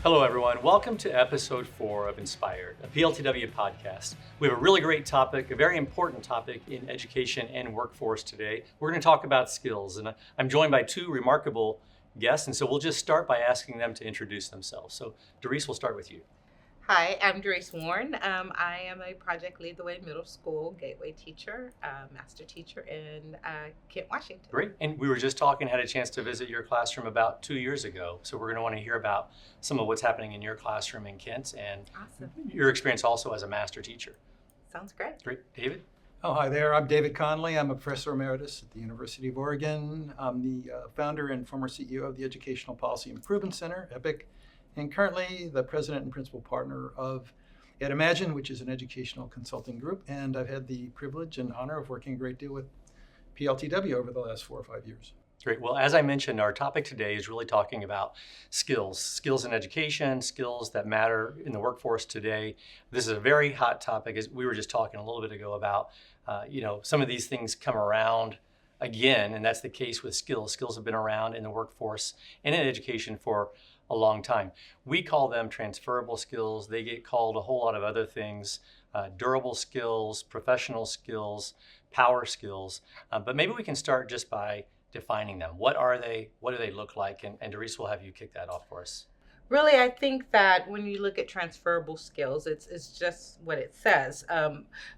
Hello, everyone. Welcome to episode 4 of Inspired, a PLTW podcast. We have a really great topic, a very important topic in education and workforce today. We're going to talk about skills, and I'm joined by two remarkable guests, and so we'll just start by asking them to introduce themselves. So, Dorice, we'll start with you. Hi, I'm Dorice Warren. I am a Project Lead the Way Middle School Gateway Teacher, Master Teacher in Kent, Washington. Great. And we were just talking, had a chance to visit your classroom about 2 years ago. So we're going to want to hear about some of what's happening in your classroom in Kent and Awesome. your experience also as a Master Teacher. Sounds great. Great. David? Oh, hi there. I'm David Conley. I'm a professor emeritus at the University of Oregon. I'm the founder and former CEO of the Educational Policy Improvement Center, EPIC, and currently the president and principal partner of EdImagine, which is an educational consulting group. And I've had the privilege and honor of working a great deal with PLTW over the last 4 or 5 years. Great. Well, as I mentioned, our topic today is really talking about skills in education, skills that matter in the workforce today. This is a very hot topic, as we were just talking a little bit ago about, some of these things come around again, and that's the case with skills. Skills have been around in the workforce and in education for a long time. We call them transferable skills. They get called a whole lot of other things, durable skills, professional skills, power skills. But maybe we can start just by defining them. What are they? What do they look like? And Dorice will have you kick that off for us. Really, I think that when you look at transferable skills, it's just what it says.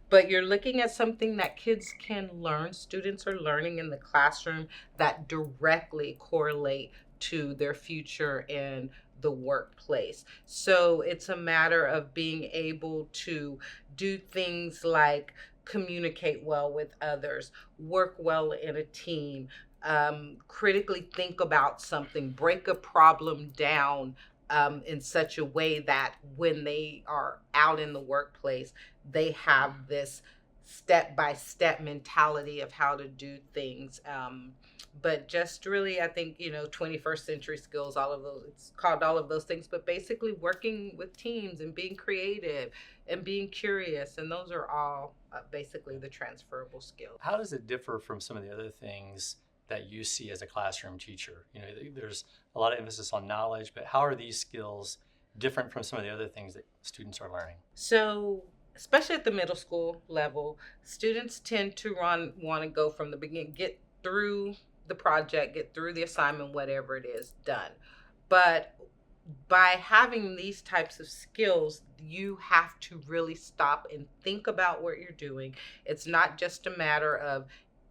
But you're looking at something that kids can learn, students are learning in the classroom that directly correlate to their future in the workplace. So it's a matter of being able to do things like communicate well with others, work well in a team, critically think about something, break a problem down in such a way that when they are out in the workplace, they have this step-by-step mentality of how to do things. But just really, I think, 21st century skills, all of those, it's called all of those things, but basically working with teams and being creative and being curious. And those are all basically the transferable skills. How does it differ from some of the other things that you see as a classroom teacher? There's a lot of emphasis on knowledge, but how are these skills different from some of the other things that students are learning? So, especially at the middle school level, students tend to want to go from the beginning, get through the project, get through the assignment, whatever it is, done. But by having these types of skills, you have to really stop and think about what you're doing. It's not just a matter of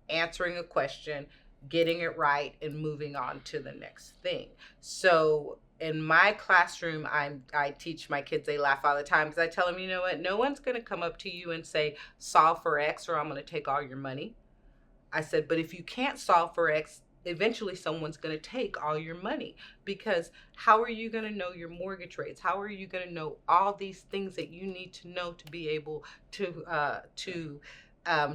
answering a question, getting it right, and moving on to the next thing. So in my classroom, I teach my kids, they laugh all the time because I tell them, you know what, no one's going to come up to you and say, solve for X or I'm going to take all your money. I said, but if you can't solve for X, eventually someone's going to take all your money, because how are you going to know your mortgage rates? How are you going to know all these things that you need to know to be able to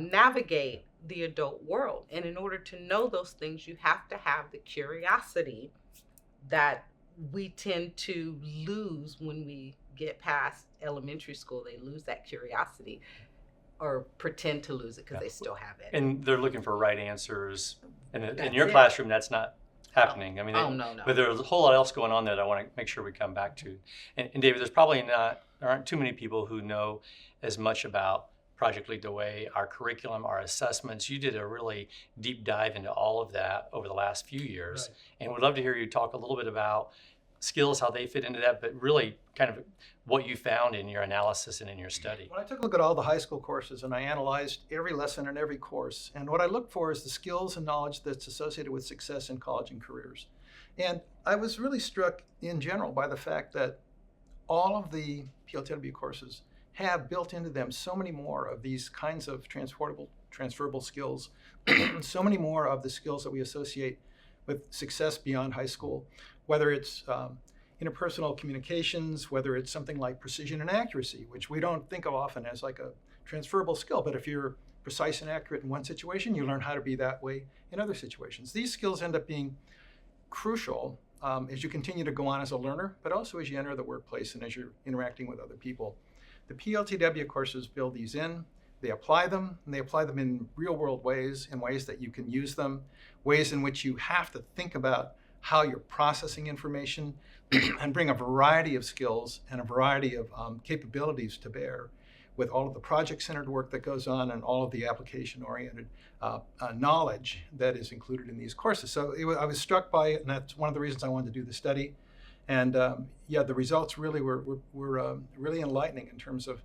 navigate the adult world? And in order to know those things, you have to have the curiosity that we tend to lose when we get past elementary school. They lose that curiosity, or pretend to lose it because they still have it. And they're looking for right answers. And in your classroom, that's not happening. No. But there's a whole lot else going on that I want to make sure we come back to. And David, there aren't too many people who know as much about Project Lead the Way, our curriculum, our assessments. You did a really deep dive into all of that over the last few years. Right. And we'd love to hear you talk a little bit about skills, how they fit into that, but really kind of what you found in your analysis and in your study. Well, I took a look at all the high school courses and I analyzed every lesson in every course. And what I looked for is the skills and knowledge that's associated with success in college and careers. And I was really struck in general by the fact that all of the PLTW courses have built into them so many more of these kinds of transferable skills, so many more of the skills that we associate with success beyond high school, whether it's interpersonal communications, whether it's something like precision and accuracy, which we don't think of often as like a transferable skill, but if you're precise and accurate in one situation, you learn how to be that way in other situations. These skills end up being crucial as you continue to go on as a learner, but also as you enter the workplace and as you're interacting with other people. The PLTW courses build these in, they apply them, and they apply them in real world ways, in ways that you can use them, ways in which you have to think about how you're processing information, and bring a variety of skills and a variety of capabilities to bear with all of the project-centered work that goes on and all of the application-oriented knowledge that is included in these courses. So I was struck by it, and that's one of the reasons I wanted to do the study. And the results really were really enlightening in terms of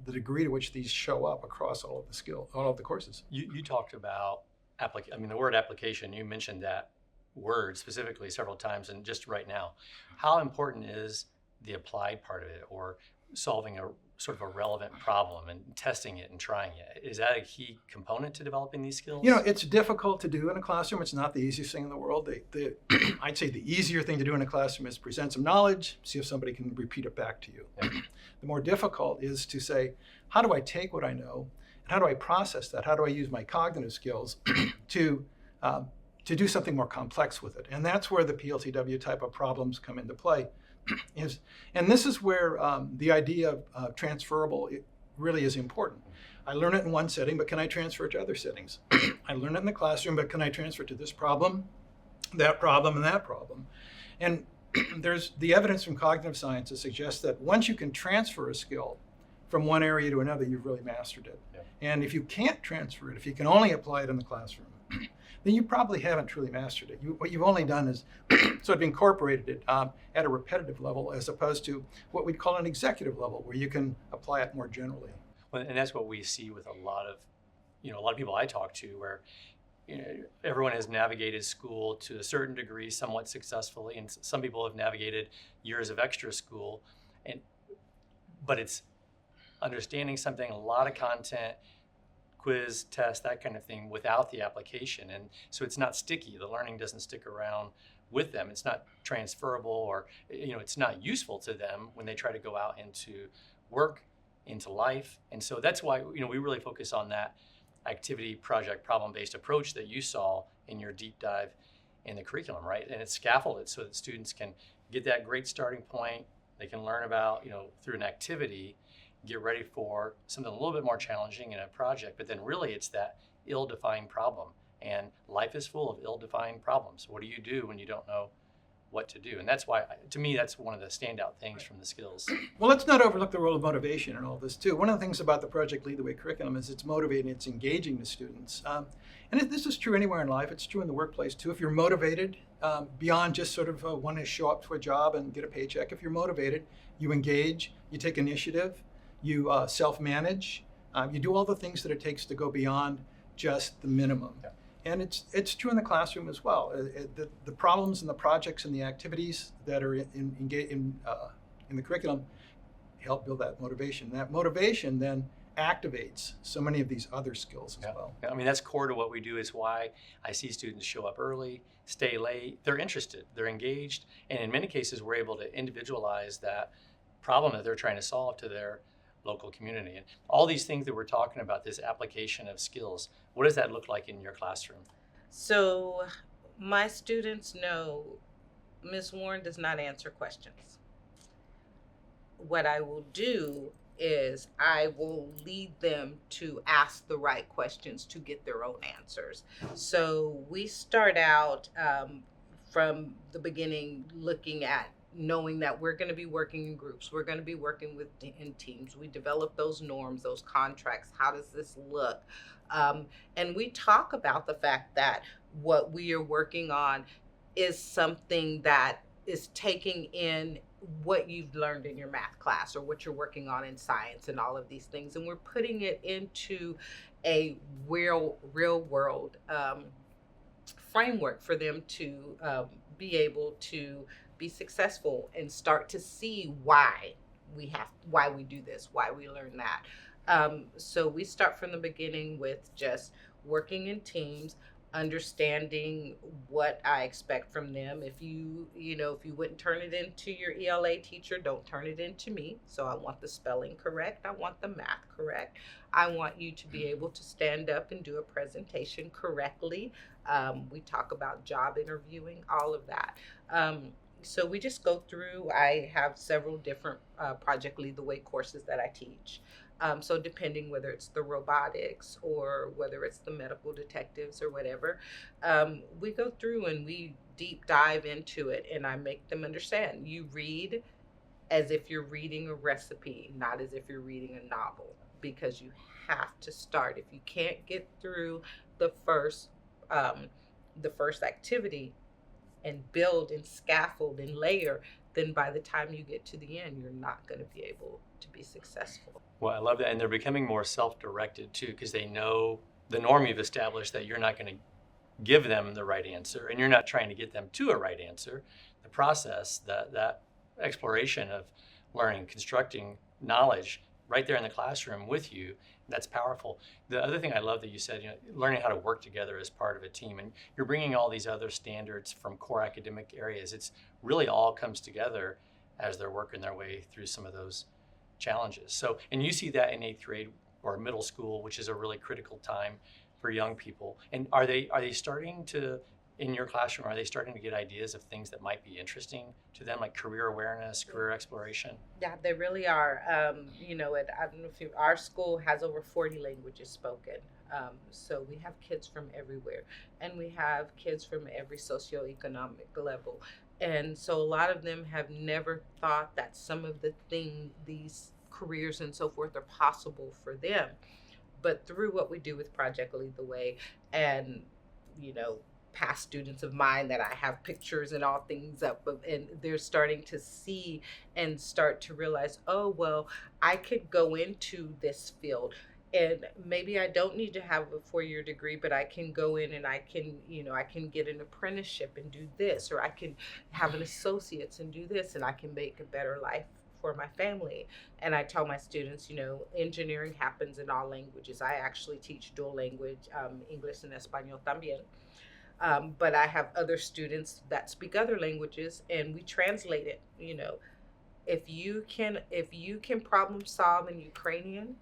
the degree to which these show up across all of the courses. You talked about the word application. You mentioned that word specifically several times, and just right now, how important is the applied part of it, or solving a sort of a relevant problem and testing it and trying it? Is that a key component to developing these skills? It's difficult to do in a classroom. It's not the easiest thing in the world. I'd say the easier thing to do in a classroom is present some knowledge, see if somebody can repeat it back to you. Yeah. The more difficult is to say, how do I take what I know, and how do I process that? How do I use my cognitive skills to do something more complex with it? And that's where the PLTW type of problems come into play. And this is where the idea of transferable really is important. I learn it in one setting, but can I transfer it to other settings? I learn it in the classroom, but can I transfer it to this problem, and that problem? And there's the evidence from cognitive science that suggests that once you can transfer a skill from one area to another, you've really mastered it. Yeah. And if you can't transfer it, if you can only apply it in the classroom, then you probably haven't truly mastered it. What you've only done is sort of incorporated it at a repetitive level, as opposed to what we'd call an executive level, where you can apply it more generally. Well, and that's what we see with a lot of people I talk to, where everyone has navigated school to a certain degree somewhat successfully, and some people have navigated years of extra school, but it's understanding something, a lot of content, quiz, test, that kind of thing, without the application. And so it's not sticky. The learning doesn't stick around with them. It's not transferable, or it's not useful to them when they try to go out into work, into life. And so that's why we really focus on that activity, project, problem-based approach that you saw in your deep dive in the curriculum, right? And it's scaffolded so that students can get that great starting point. They can learn about, through an activity, get ready for something a little bit more challenging in a project. But then really it's that ill-defined problem. And life is full of ill-defined problems. What do you do when you don't know what to do? And that's why, to me, that's one of the standout things from the skills. Well, let's not overlook the role of motivation in all this too. One of the things about the Project Lead the Way curriculum is it's motivating, it's engaging the students. And this is true anywhere in life. It's true in the workplace too. If you're motivated, beyond just sort of wanting to show up to a job and get a paycheck, if you're motivated, you engage, you take initiative, you self-manage, you do all the things that it takes to go beyond just the minimum. Yeah. And it's true in the classroom as well. The problems and the projects and the activities that are in the curriculum help build that motivation. That motivation then activates so many of these other skills as well. I mean, that's core to what we do. Is why I see students show up early, stay late. They're interested, they're engaged, and in many cases, we're able to individualize that problem that they're trying to solve to their local community. And all these things that we're talking about, this application of skills, what does that look like in your classroom? So my students know Ms. Warren does not answer questions. What I will do is I will lead them to ask the right questions to get their own answers. So we start out from the beginning looking at knowing that we're going to be working in groups, we're going to be working in teams. We develop those norms, those contracts. How does this look? And we talk about the fact that what we are working on is something that is taking in what you've learned in your math class or what you're working on in science and all of these things. And we're putting it into a real world framework for them to be able to be successful and start to see why we do this, why we learn that. So we start from the beginning with just working in teams, understanding what I expect from them. If you wouldn't turn it into your ELA teacher, don't turn it into me. So I want the spelling correct. I want the math correct. I want you to be able to stand up and do a presentation correctly. We talk about job interviewing, all of that. So we just go through. I have several different Project Lead the Way courses that I teach. So depending whether it's the robotics or whether it's the medical detectives or whatever, we go through and we deep dive into it, and I make them understand. You read as if you're reading a recipe, not as if you're reading a novel, because you have to start. If you can't get through the first activity and build and scaffold and layer, then by the time you get to the end, you're not going to be able to be successful. Well, I love that. And they're becoming more self-directed too, because they know the norm you've established, that you're not going to give them the right answer, and you're not trying to get them to a right answer. The process, that exploration of learning, constructing knowledge right there in the classroom with you, that's powerful. The other thing I love that you said, learning how to work together as part of a team, and you're bringing all these other standards from core academic areas. It's really all comes together as they're working their way through some of those challenges. So, and you see that in 8th grade or middle school, which is a really critical time for young people. And are they starting to, in your classroom, are they starting to get ideas of things that might be interesting to them, like career awareness, career exploration? Yeah, they really are. I don't know if our school has over 40 languages spoken. So we have kids from everywhere, and we have kids from every socioeconomic level. And so a lot of them have never thought that some of these careers and so forth are possible for them. But through what we do with Project Lead the Way, and, past students of mine that I have pictures and all things up of, and they're starting to see and start to realize, oh, well, I could go into this field. And maybe I don't need to have a 4-year degree, but I can go in and I can get an apprenticeship and do this, or I can have an associate's and do this, and I can make a better life for my family. And I tell my students, engineering happens in all languages. I actually teach dual language, English and Espanol también. But I have other students that speak other languages, and we translate it. If you can problem solve in Ukrainian,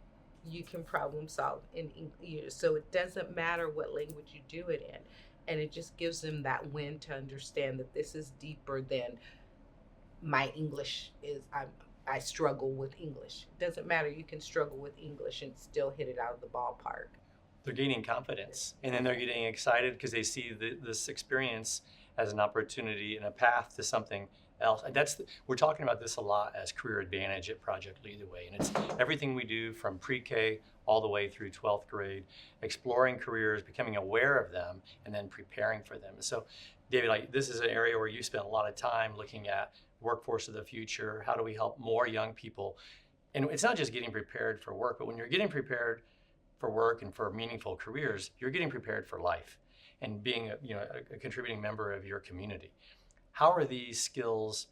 you can problem solve in English. So it doesn't matter what language you do it in. And it just gives them that win to understand that this is deeper than my English is. I struggle with English. It doesn't matter. You can struggle with English and still hit it out of the ballpark. They're gaining confidence, and then they're getting excited because they see this experience as an opportunity and a path to something else. And we're talking about this a lot as Career Advantage at Project Lead the Way, and it's everything we do from pre-K all the way through 12th grade, exploring careers, becoming aware of them, and then preparing for them. So, David, this is an area where you spend a lot of time looking at workforce of the future. How do we help more young people? And it's not just getting prepared for work, but when you're getting prepared for work and for meaningful careers, you're getting prepared for life and being a contributing member of your community. How are these skills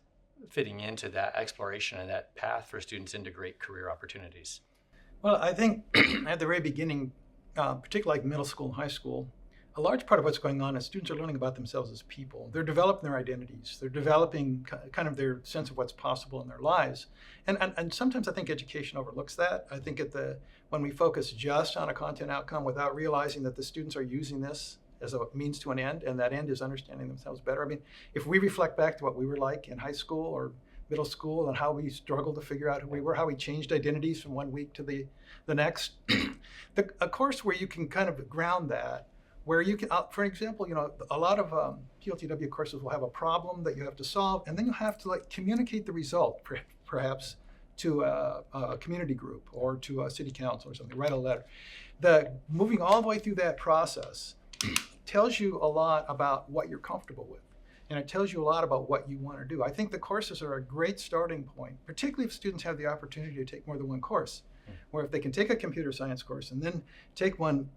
fitting into that exploration and that path for students into great career opportunities? Well, I think at the very beginning, particularly like middle school and high school, a large part of what's going on is students are learning about themselves as people. They're developing their identities. They're developing kind of their sense of what's possible in their lives. And sometimes I think education overlooks that. I think when we focus just on a content outcome without realizing that the students are using this as a means to an end, and that end is understanding themselves better. I mean, if we reflect back to what we were like in high school or middle school and how we struggled to figure out who we were, how we changed identities from one week to the next, a course where you can kind of ground that, where you can, for example, a lot of PLTW courses will have a problem that you have to solve, and then you have to communicate the result, perhaps to a community group or to a city council or something, write a letter. Moving all the way through that process tells you a lot about what you're comfortable with, and it tells you a lot about what you want to do. I think the courses are a great starting point, particularly if students have the opportunity to take more than one course, where if they can take a computer science course and then take one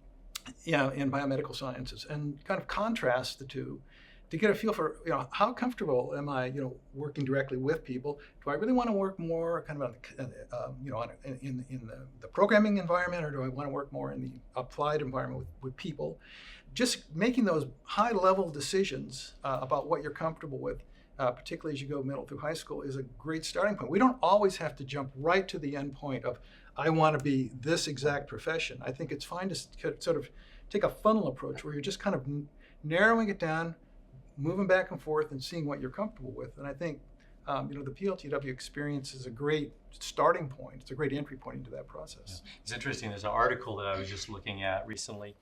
in biomedical sciences and kind of contrast the two to get a feel for, how comfortable am I, working directly with people? Do I really want to work more kind of in the programming environment, or do I want to work more in the applied environment with people? Just making those high-level decisions about what you're comfortable with, particularly as you go middle through high school, is a great starting point. We don't always have to jump right to the end point of, I want to be this exact profession. I think it's fine to sort of take a funnel approach where you're just kind of narrowing it down, moving back and forth and seeing what you're comfortable with. And I think The PLTW experience is a great starting point. It's a great entry point into that process. Yeah. It's interesting. There's an article that I was just looking at recently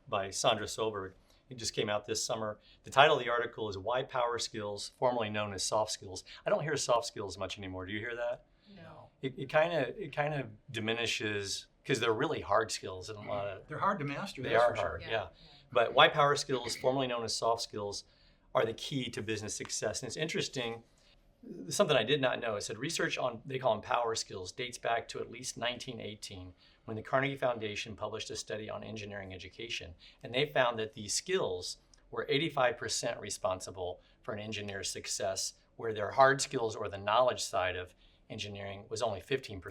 by Sandra Soberg. It just came out this summer. The title of the article is Why Power Skills, formerly known as Soft Skills. I don't hear soft skills much anymore. Do you hear that? No. It kind of diminishes because they're really hard skills and a lot of They're hard to master. they that's are for hard. sure. Yeah. But why power skills, formerly known as soft skills, are the key to business success. And it's interesting. Something I did not know. It said research on, they call them power skills, dates back to at least 1918 when the Carnegie Foundation published a study on engineering education. And they found that these skills were 85% responsible for an engineer's success, where their hard skills or the knowledge side of engineering was only 15%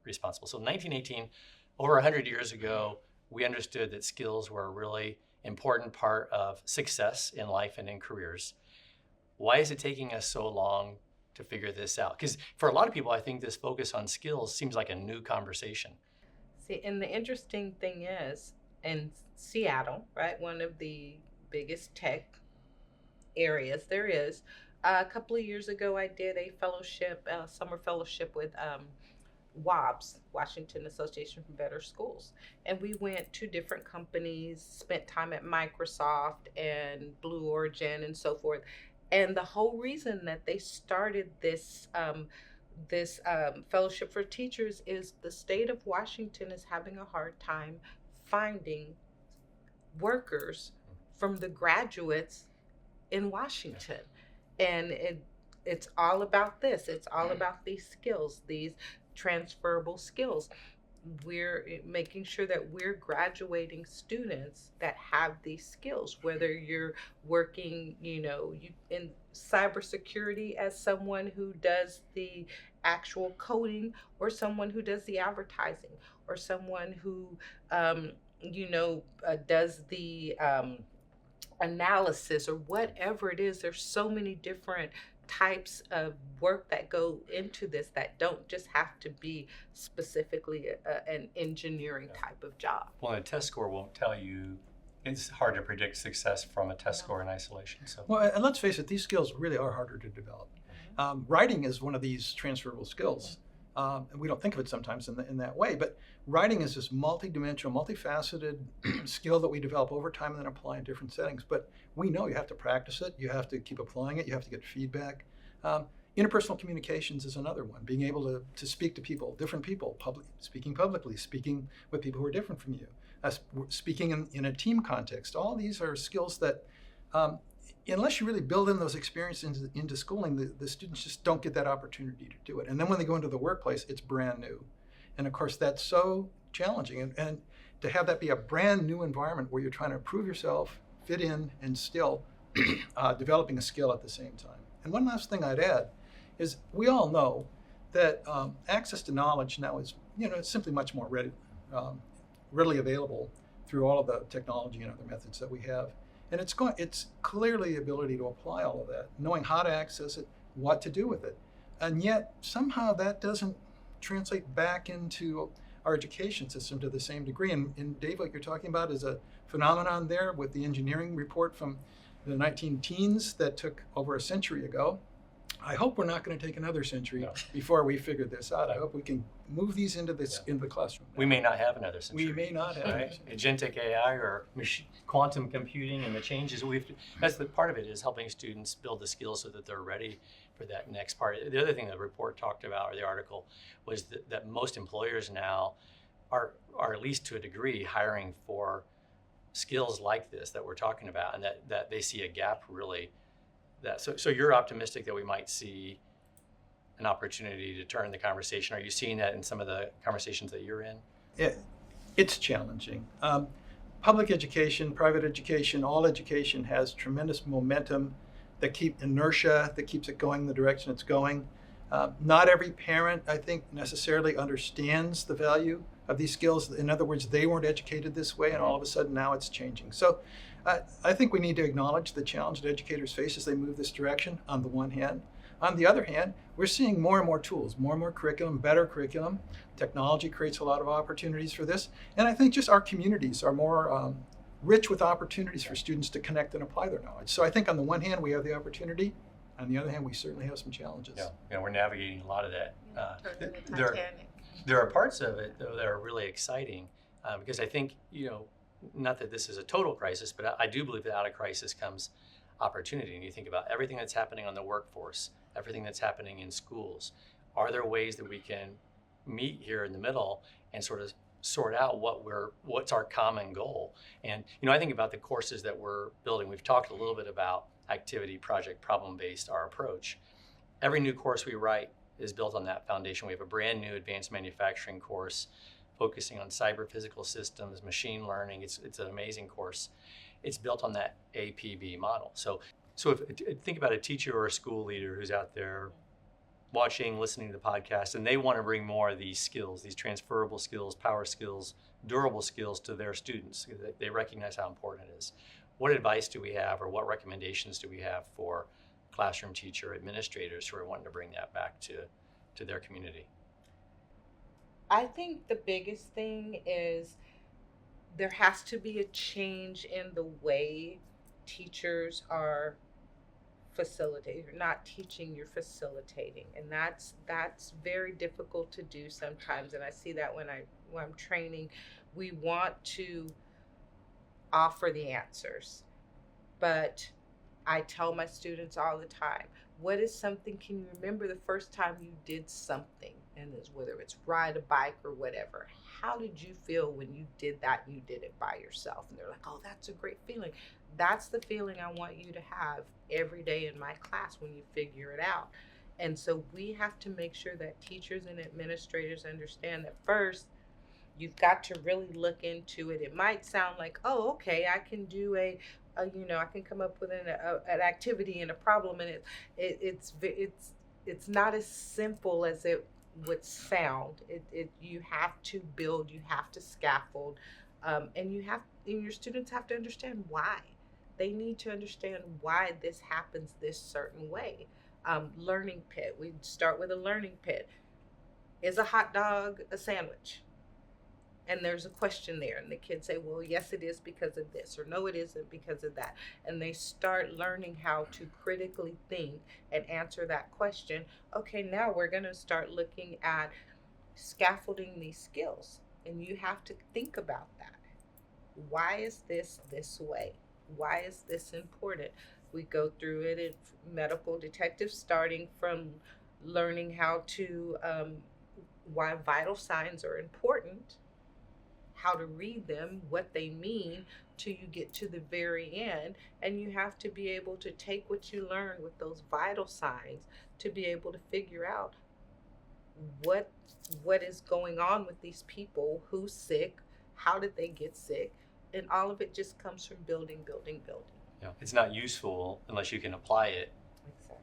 responsible. So 1918, over 100 years ago, we understood that skills were a really important part of success in life and in careers. Why is it taking us so long to figure this out? Because for a lot of people, I think this focus on skills seems like a new conversation. See, and the interesting thing is, in Seattle, right, one of the biggest tech areas there is, a couple of years ago, I did a fellowship, summer fellowship with WABS, Washington Association for Better Schools. And we went to different companies, spent time at Microsoft and Blue Origin and so forth. And the whole reason that they started this fellowship for teachers is the state of Washington is having a hard time finding workers from the graduates in Washington. And it's all about this. It's all about these skills, these transferable skills. We're making sure that we're graduating students that have these skills, whether you're working, in cybersecurity as someone who does the actual coding, or someone who does the advertising, or someone who, does the analysis, or whatever it is. There's so many different types of work that go into this that don't just have to be specifically an engineering type of job. Well, a test score won't tell you. It's hard to predict success from a test score in isolation. So, well, and let's face it, these skills really are harder to develop. Writing is one of these transferable skills. And we don't think of it sometimes in that way, but writing is this multidimensional, multifaceted skill that we develop over time and then apply in different settings. But we know you have to practice it, you have to keep applying it, you have to get feedback. Interpersonal communications is another one, being able to speak to people, different people, speaking publicly, speaking with people who are different from you, speaking in a team context. All these are skills that, unless you really build in those experiences into schooling, the students just don't get that opportunity to do it. And then when they go into the workplace, it's brand new. And of course, that's so challenging. And to have that be a brand new environment where you're trying to prove yourself, fit in, and still developing a skill at the same time. And one last thing I'd add is we all know that access to knowledge now is, it's simply much more readily available through all of the technology and other methods that we have. And it's clearly the ability to apply all of that, knowing how to access it, what to do with it. And yet somehow that doesn't translate back into our education system to the same degree. And Dave, what you're talking about is a phenomenon there with the engineering report from the 19-teens that took over a century ago. I hope we're not going to take another century before we figure this out. I hope we can move these into the classroom. We may not have another century. We may not have. Right? Agentic AI or quantum computing and the changes that's the part of it, is helping students build the skills so that they're ready for that next part. The other thing the report talked about, or the article, was that most employers now are at least to a degree hiring for skills like this that we're talking about, and that they see a gap really. So you're optimistic that we might see an opportunity to turn the conversation. Are you seeing that in some of the conversations that you're in? It's challenging. Public education, private education, all education has tremendous momentum that inertia that keeps it going the direction it's going. Not every parent, I think, necessarily understands the value of these skills. In other words, they weren't educated this way, and all of a sudden now it's changing. So I think we need to acknowledge the challenge that educators face as they move this direction on the one hand. On the other hand, we're seeing more and more tools, more and more curriculum, better curriculum. Technology creates a lot of opportunities for this. And I think just our communities are more rich with opportunities for students to connect and apply their knowledge. So I think on the one hand, we have the opportunity On the other hand, we certainly have some challenges. Yeah, we're navigating a lot of that. The There, Titanic. there are parts of it, though, that are really exciting because I think, not that this is a total crisis, but I do believe that out of crisis comes opportunity. And you think about everything that's happening on the workforce, everything that's happening in schools. Are there ways that we can meet here in the middle and sort of sort out what's our common goal? And I think about the courses that we're building. We've talked a little bit about activity, project, problem-based, our approach. Every new course we write is built on that foundation. We have a brand new advanced manufacturing course focusing on cyber physical systems, machine learning. It's an amazing course. It's built on that APB model. So if think about a teacher or a school leader who's out there watching, listening to the podcast, and they want to bring more of these skills, these transferable skills, power skills, durable skills to their students. They recognize how important it is. What advice do we have, or what recommendations do we have for classroom teacher administrators who are wanting to bring that back to their community? I think the biggest thing is there has to be a change in the way teachers are facilitating. You're not teaching, you're facilitating, and that's very difficult to do sometimes. And I see that when I'm training. We want to offer the answers, but I tell my students all the time, what is something, can you remember the first time you did something? And whether it's ride a bike or whatever, how did you feel when you did that and you did it by yourself? And they're like, oh, that's a great feeling. That's the feeling I want you to have every day in my class when you figure it out. And so we have to make sure that teachers and administrators understand that first, you've got to really look into it. It might sound like, oh, okay, I can do I can come up with an activity and a problem, and it's not as simple as it would sound. You have to build, you have to scaffold, and your students have to understand why. They need to understand why this happens this certain way. Learning pit. We start with a learning pit. Is a hot dog a sandwich? And there's a question there, and the kids say, well, yes, it is because of this, or no, it isn't because of that. And they start learning how to critically think and answer that question. Okay, now we're going to start looking at scaffolding these skills, and you have to think about that. Why is this way? Why is this important? We go through it in medical detectives, starting from learning how to, why vital signs are important, how to read them, what they mean, till you get to the very end. And you have to be able to take what you learn with those vital signs to be able to figure out what is going on with these people, who's sick, how did they get sick, and all of it just comes from building. Yeah, it's not useful unless you can apply it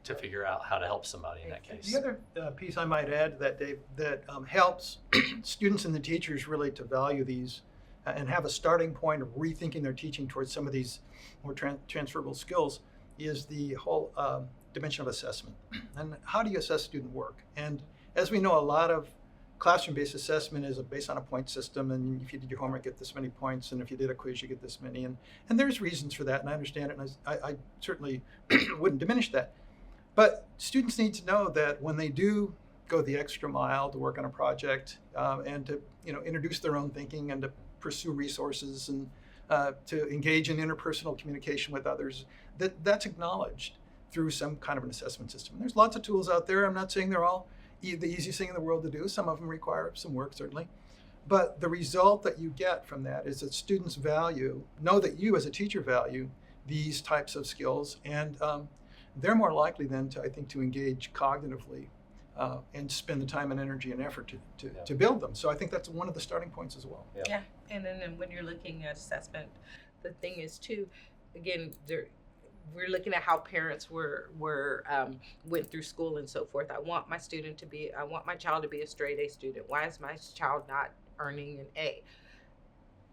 to figure out how to help somebody in that case. The other piece I might add to that, Dave, that helps students and the teachers really to value these and have a starting point of rethinking their teaching towards some of these more transferable skills is the whole dimension of assessment. And how do you assess student work? And as we know, a lot of classroom-based assessment is based on a point system, and if you did your homework, get this many points, and if you did a quiz, you get this many. And there's reasons for that, and I understand it, and I certainly wouldn't diminish that. But students need to know that when they do go the extra mile to work on a project and to introduce their own thinking and to pursue resources and to engage in interpersonal communication with others, that's acknowledged through some kind of an assessment system. And there's lots of tools out there. I'm not saying they're all the easiest thing in the world to do. Some of them require some work, certainly. But the result that you get from that is that students know that you as a teacher value these types of skills, and they're more likely then to engage cognitively and spend the time and energy and effort to build them. So I think that's one of the starting points as well. Yeah. And then when you're looking at assessment, the thing is too, again, we're looking at how parents went through school and so forth. I want my child to be a straight A student. Why is my child not earning an A?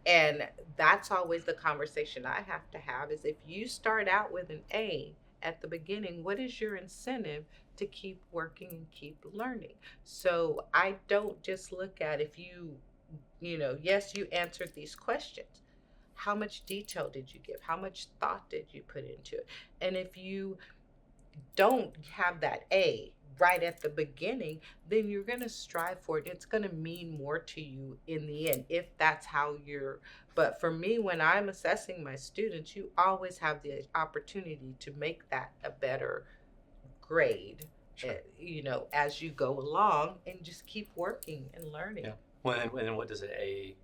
And that's always the conversation I have to have, is if you start out with an A at the beginning, what is your incentive to keep working and keep learning? So I don't just look at if yes, you answered these questions. How much detail did you give? How much thought did you put into it? And if you don't have that A right at the beginning, then you're going to strive for it. It's going to mean more to you in the end if that's how you're. But for me, when I'm assessing my students, you always have the opportunity to make that a better grade, Sure. as you go along, and just keep working and learning. Yeah. Well, and what does an A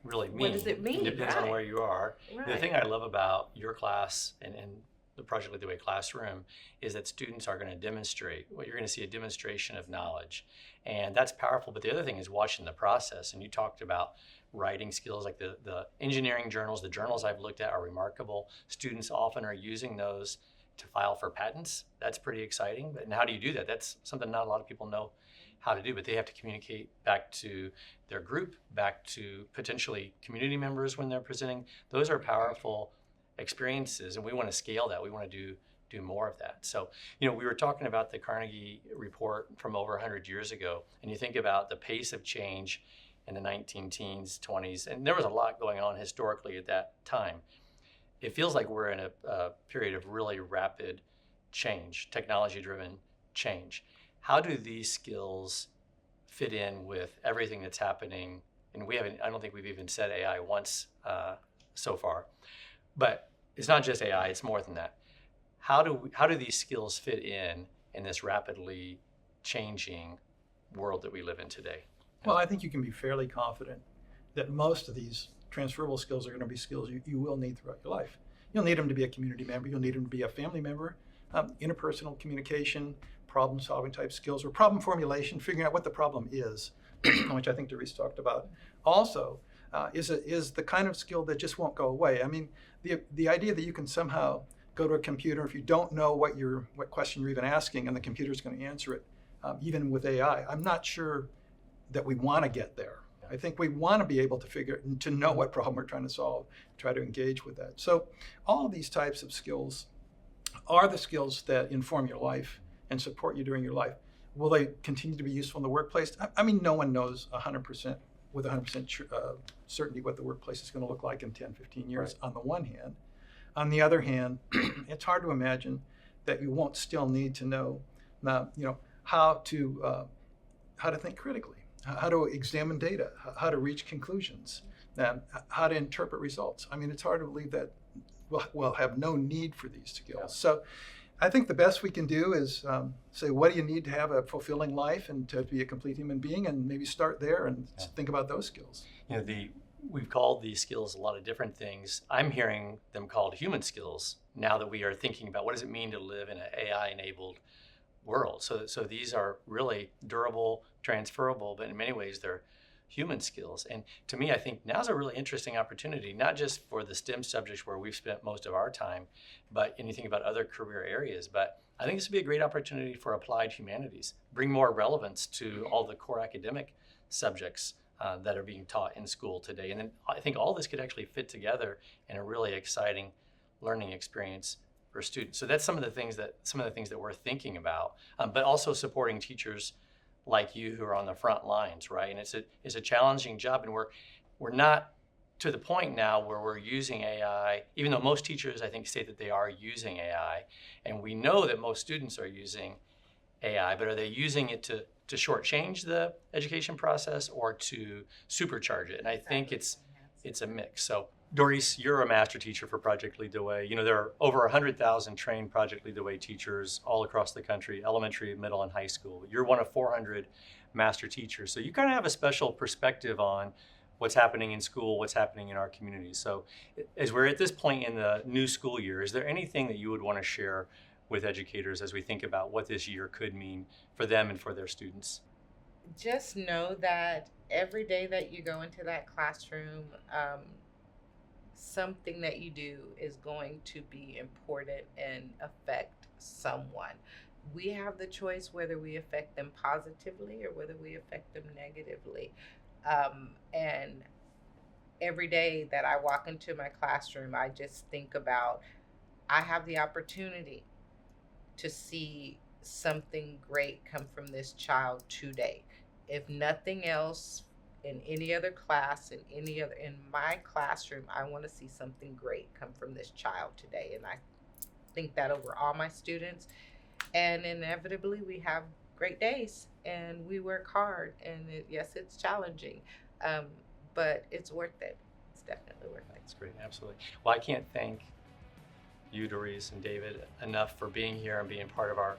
really mean? What does it mean? It depends on Right. where you are. Right. The thing I love about your class and the Project Lead the Way classroom is that students are going to demonstrate. Well, you're going to see a demonstration of knowledge, and that's powerful. But the other thing is watching the process. And you talked about writing skills, like the engineering journals. The journals I've looked at are remarkable. Students often are using those to file for patents. That's pretty exciting. And how do you do that? That's something not a lot of people know how to do, but they have to communicate back to their group, back to potentially community members when they're presenting. Those are powerful experiences, and we want to scale that. We want to do more of that. So, we were talking about the Carnegie report from over 100 years ago, and you think about the pace of change in the 19 teens, 20s, and there was a lot going on historically at that time. It feels like we're in a period of really rapid change, technology-driven change. How do these skills fit in with everything that's happening? And I don't think we've even said AI once so far, but it's not just AI, it's more than that. How do these skills fit in this rapidly changing world that we live in today? Well, I think you can be fairly confident that most of these transferable skills are going to be skills you will need throughout your life. You'll need them to be a community member. You'll need them to be a family member. Interpersonal communication, problem-solving type skills, or problem formulation, figuring out what the problem is, which I think Dorice talked about. Also, is the kind of skill that just won't go away. I mean, the idea that you can somehow go to a computer if you don't know what question you're even asking, and the computer's going to answer it, even with AI. I'm not sure that we want to get there. I think we want to be able to know what problem we're trying to solve, try to engage with that. So all of these types of skills are the skills that inform your life and support you during your life. Will they continue to be useful in the workplace? I mean, no one knows 100% with 100% certainty what the workplace is going to look like in 10, 15 years, Right. on the one hand. On the other hand, it's hard to imagine that you won't still need to know, how to think critically, how to examine data, how to reach conclusions, how to interpret results. I mean, it's hard to believe that we'll have no need for these skills. Yeah. So I think the best we can do is say, what do you need to have a fulfilling life and to be a complete human being, and maybe start there and think about those skills. We've called these skills a lot of different things. I'm hearing them called human skills now that we are thinking about what does it mean to live in an AI-enabled world. So these are really durable, transferable, but in many ways they're human skills. And to me, I think now's a really interesting opportunity, not just for the STEM subjects where we've spent most of our time, but anything about other career areas. But I think this would be a great opportunity for applied humanities, bring more relevance to all the core academic subjects that are being taught in school today. And then I think all this could actually fit together in a really exciting learning experience for students. So that's some of the things that we're thinking about, but also supporting teachers like you who are on the front lines, right? And it's a challenging job, and we're not to the point now where we're using AI, even though most teachers, I think, state that they are using AI, and we know that most students are using AI, but are they using it to shortchange the education process or to supercharge it? And I think it's a mix. So Dorice, you're a master teacher for Project Lead the Way. There are over 100,000 trained Project Lead the Way teachers all across the country, elementary, middle, and high school. You're one of 400 master teachers. So you kind of have a special perspective on what's happening in school, what's happening in our community. So as we're at this point in the new school year, is there anything that you would want to share with educators as we think about what this year could mean for them and for their students? Just know that every day that you go into that classroom, something that you do is going to be important and affect someone. We have the choice whether we affect them positively or whether we affect them negatively. And every day that I walk into my classroom, I just think about, I have the opportunity to see something great come from this child today. If nothing else, in any other class, in my classroom, I want to see something great come from this child today. And I think that over all my students. And inevitably, we have great days and we work hard. And yes, it's challenging, but it's worth it. It's definitely worth it. That's great, absolutely. Well, I can't thank you, Dorice and David, enough for being here and being part of our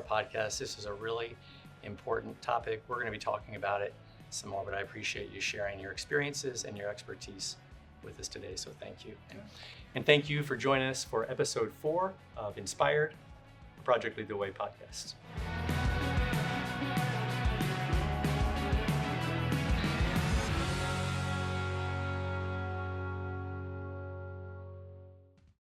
podcast. This is a really important topic. We're going to be talking about it some more, but I appreciate you sharing your experiences and your expertise with us today. So thank you. And thank you for joining us for episode 4 of Inspired, a Project Lead the Way podcast.